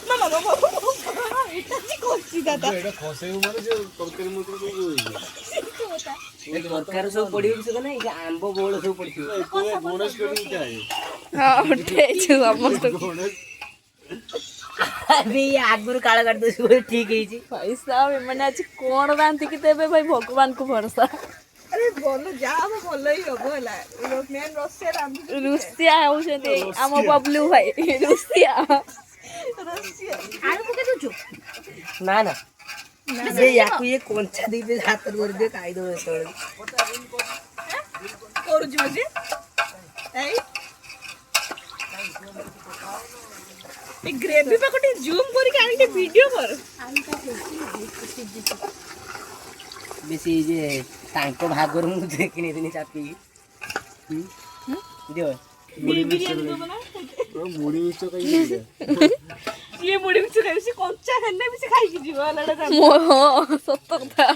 मामा मामा এটা কি করছি দাদা এটা খসেই মানে যে তরকারি মতো কই ଏ ତରକାରୀ ସବୁ ପଡିବ କିଛି ନା ଏ ଆମ୍ବ ବଉଳ ସବୁ ପଡିଥିବ। ଗଣେଶ କରି ଉଠାଏ ହଁ ଉଠେଇଛୁ ସମସ୍ତ ଗଣେଶ अभी आगुरु काला काट दे सब ठीक है जी भाई साहब एमने आज कोन रांती की देबे भाई भगवान को भरोसा अरे बोलो जा हम बोलो ही हो बोला मेन रसिया रांती रुसिया होछते हम बबलू भाई रुसिया रसिया आलू पके दछु ना ना से याकू ये कोंचा दी दे हाथ कर दे खाई दो तोड़ और जो जे ए ए ग्रेवी पे कोटी जूम करी के आनी वीडियो कर बेसी जे तांको भागर मु देखिनी दिनी चापी दियो मुड़ी मिक्सचर खाई ये मुड़ी मिक्सचर खाई से कच्चा खाने भी से खाई की जीव वाला सत्य कथा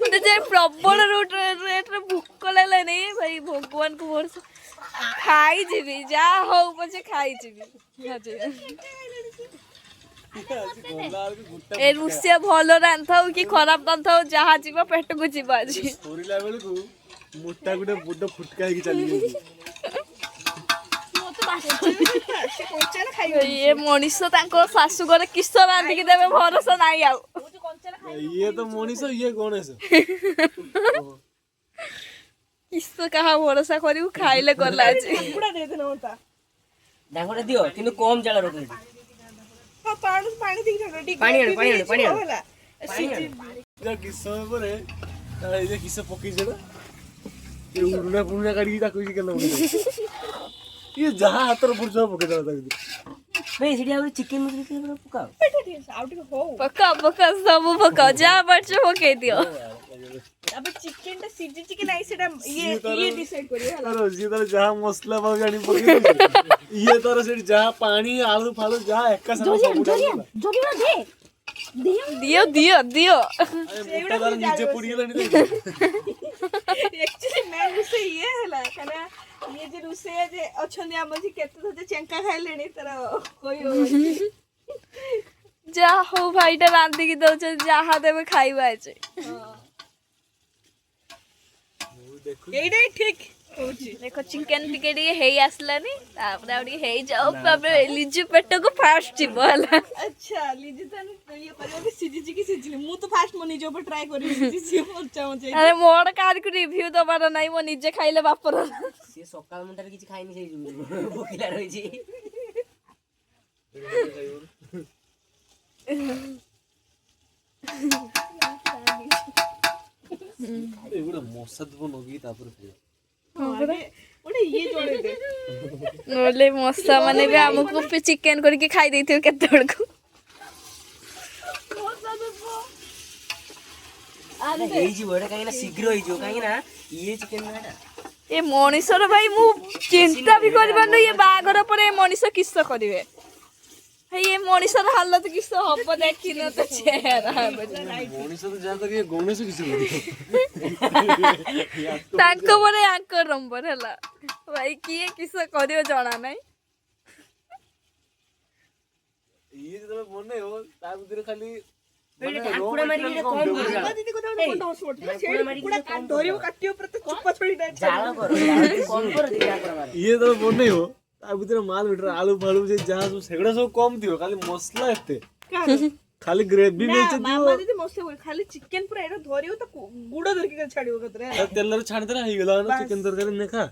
मते जे प्रबल रेट रे भूख लागला नहीं भाई भगवान को भरोसा खाई जीवी जा हो पछे खाई जीवी ए रुसिया भलो रांथाउ कि खराब रांथाउ जहा जीव पेट को जीवा जी सोरीला बेल को मोटा गुटे बुड्ड फुटका की चली गई ये मनीष तांको सासु घरे किस रांधी की देबे भरोसा नाही आउ ये तो मनीष ये गणेश किस कहा भरोसा करिउ खाइले करला आज पूरा दे देना होता डांगोटा दियो किंतु कम जला रखो हां पानी दी छोड़ ठीक पानी होला जा किस समय पर ए जे किस पकी जेना ये उड़ना पुड़ना काढी ताको जी केला ये जहां हातर पुरजा पके दला ताको भाई सीडी आ चिकन मछली के पकाओ पका सब पका जा बच्चे पके दियो अब चिकन टा सीजी चिकन आई सेटा ये डिसाइड करियो हला अरे जी तार जहां मसला बाग जानी पके ये तार से जहां पानी आलू फालू जहां एक का सब दियो अरे मोटा तार नीचे पड़ी गेला नहीं एक्चुअली मैं उसे ये हला कना ये जे रुसे जे अछनी हमजी केते जे चेंका खाइलेनी तर कोई जा हो भाईटा रांधी की दउछ जहा देबे खाइबा छै एइडे ठीक देखो चिकन टिके टिके हेई आसलानी तापर आउडी हेई जाओ तापर लिजु पेट को फास्ट जीव हला अच्छा लिजु त ये परियो कि सीजी की सीजली मु तो फास्ट मो निजे ऊपर ट्राई करी सीजी मोचा मोचा अरे मोर कार को रिव्यू दबार नाही मो निजे खाइले बापर से सकाळ मुंडार किछि खाइनी सेई भूखिला रही छी एगुडा मसद बनोगी तापर ओडे ये जोड़े दे ओले मस्सा माने भी हमको पे चिकन करके खाई देथियो केते बड़को अरे एई जी बडा काई ना शीघ्र होई जो काई ना ये चिकन नाडा ए मनीषर भाई मु चिंता भी करबानो ये बागर पर ए मनीष किस्सा करिवे ये मनीषर हालत किस्सा हब देखिन त चेहरा मनीष तो जा करिए गणेश किसी ताको बरे आंकर नंबर हला भाई किए किस्सा करियो जाना नहीं ये जब बने हो ता भीतर खाली ठाकुरा मारी के कौन कर जाला दीदी को तो हॉट छेड़ी पूरा धरियो काटियो पर तो चुप्पा छोड़ी दे जाला करो कौन कर दे ठाकुरा मारी ये तो बने हो ता भीतर माल भीतर आलू फालू जे जहां सब सेगड़ा सब कम दियो खाली मसला एते खाली ग्रेवी में से मामा दीदी मसला बोल खाली चिकन पूरा एरो धरियो तो गुड़ धर के छाड़ियो कतरे तेल रे छाण देला हे गेला ना चिकन तरकारी ने खा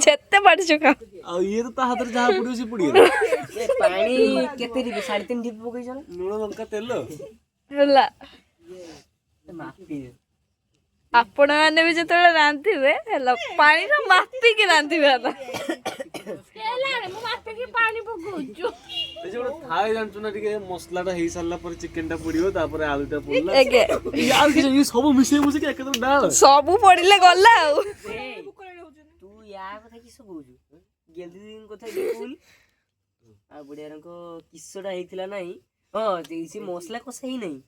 जेते बाड़ चुका आ ये तो ता हाथ जहां पड़ियो से पड़ी ए पानी केते दी 3.5 डिप पकई छ लूण लंका तेल हला मापी आपण माने भी जतले रांथिबे हला पानी रा मापी के रांथिबे हला केला रे मु मापी के पानी पकोजो ए जे थाय जानछु ना ठीक मसलाटा हे सारला पर चिकन टा पड़ियो तापर आलूटा पड़ला एगे यार कि ये सब मिसे मुसे के एकदम डाल सब पड़िले गला तू या कथा किस कहू गेलदी दिन कथा देखुन आ बुढ़िया रंको किस्सोटा हेतिला नाही हां से मसला कोसा ही नहीं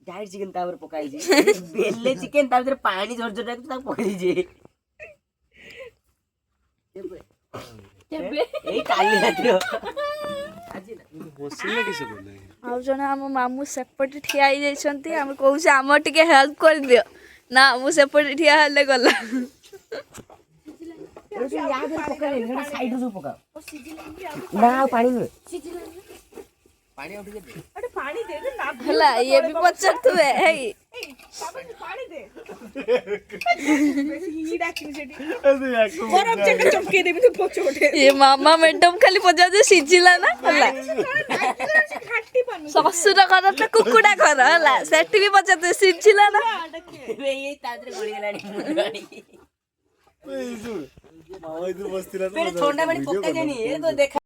डाइट चिकन तापर पकाई जे बेले चिकन तापर पानी झरझर डाक ता पड़ी जे ए काली रातियो ବସିଲେ କିସ କଲେ ଆଉ ଜଣେ ଆମ ମାମୁଁ ସେପଟେ ଠିଆ ହେଇଯାଇଛନ୍ତି ଆମେ କହୁଛୁ ଆମର ଟିକେ ହେଲ୍ପ କରିଦିଅ ନା ମୁଁ ସେପଟେ ଠିଆ ହେଲେ ଗଲା ସାଇଡ୍ ରୁ ପକା ନା ଆଉ ପାଣି ନୁହେଁ ପାଣି ଆଉ ଟିକେ ଦେ ହେଲା ଇଏ ବି ପଚାରୁଥିବେ ହେଇ ये मामा मैडम खाली पचार सिझिला ना हला ससुर घर तो कुकुड़ा घर हला सेठी भी पचार सिझिला ना ये तादरे गोली गलानी मुंडानी मामा इधर बसतिला थोड़ा बड़ी पक्का जानी ये तो देखा